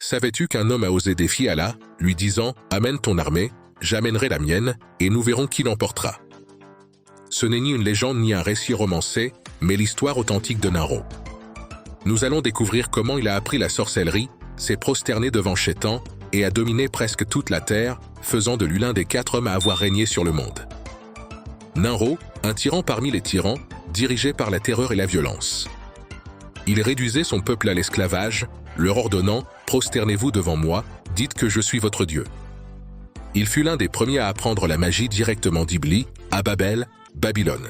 Savais-tu qu'un homme a osé défier Allah, lui disant « Amène ton armée, j'amènerai la mienne, et nous verrons qui l'emportera ». Ce n'est ni une légende ni un récit romancé, mais l'histoire authentique de Ninro. Nous allons découvrir comment il a appris la sorcellerie, s'est prosterné devant Shaitan et a dominé presque toute la terre, faisant de lui l'un des 4 hommes à avoir régné sur le monde. Ninro, un tyran parmi les tyrans, dirigé par la terreur et la violence. Il réduisait son peuple à l'esclavage, leur ordonnant « Prosternez-vous devant moi, dites que je suis votre Dieu ». Il fut l'un des premiers à apprendre la magie directement d'Iblis, à Babel, Babylone.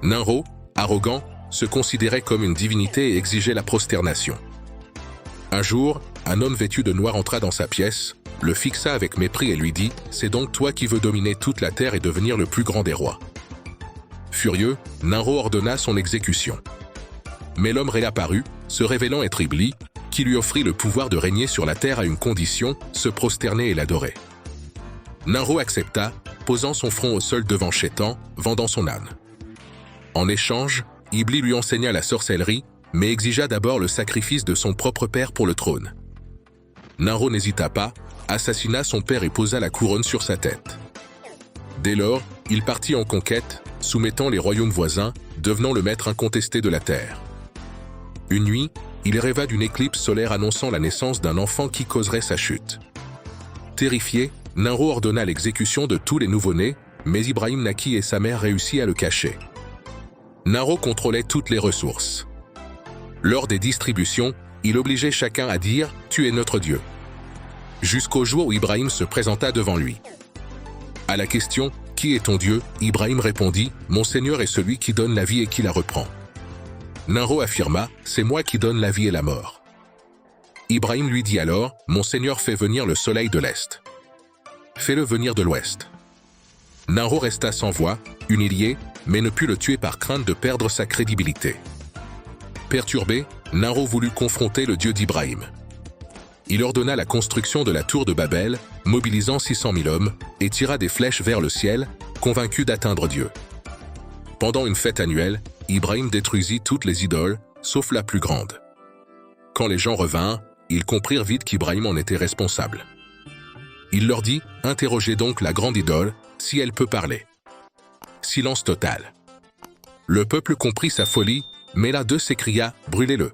Ninro, arrogant, se considérait comme une divinité et exigeait la prosternation. Un jour, un homme vêtu de noir entra dans sa pièce, le fixa avec mépris et lui dit « C'est donc toi qui veux dominer toute la terre et devenir le plus grand des rois ». Furieux, Ninro ordonna son exécution. Mais l'homme réapparut, se révélant être Iblis, qui lui offrit le pouvoir de régner sur la terre à une condition, se prosterner et l'adorer. Ninro accepta, posant son front au sol devant Shaitan, vendant son âne. En échange, Iblis lui enseigna la sorcellerie, mais exigea d'abord le sacrifice de son propre père pour le trône. Ninro n'hésita pas, assassina son père et posa la couronne sur sa tête. Dès lors, il partit en conquête, soumettant les royaumes voisins, devenant le maître incontesté de la terre. Une nuit, il rêva d'une éclipse solaire annonçant la naissance d'un enfant qui causerait sa chute. Terrifié, Ninro ordonna l'exécution de tous les nouveau-nés, mais Ibrahim naquit et sa mère réussit à le cacher. Ninro contrôlait toutes les ressources. Lors des distributions, il obligeait chacun à dire « Tu es notre Dieu ». Jusqu'au jour où Ibrahim se présenta devant lui. À la question « Qui est ton Dieu ?», Ibrahim répondit « Mon Seigneur est celui qui donne la vie et qui la reprend ». Ninro affirma « C'est moi qui donne la vie et la mort ». Ibrahim lui dit alors « Mon Seigneur fait venir le soleil de l'Est. Fais-le venir de l'Ouest ». Ninro resta sans voix, humilié, mais ne put le tuer par crainte de perdre sa crédibilité. Perturbé, Ninro voulut confronter le Dieu d'Ibrahim. Il ordonna la construction de la tour de Babel, mobilisant 600 000 hommes, et tira des flèches vers le ciel, convaincu d'atteindre Dieu. Pendant une fête annuelle, Ibrahim détruisit toutes les idoles, sauf la plus grande. Quand les gens revinrent, ils comprirent vite qu'Ibrahim en était responsable. Il leur dit « Interrogez donc la grande idole, si elle peut parler ». Silence total. Le peuple comprit sa folie, mais l'un d'eux s'écria « Brûlez-le ».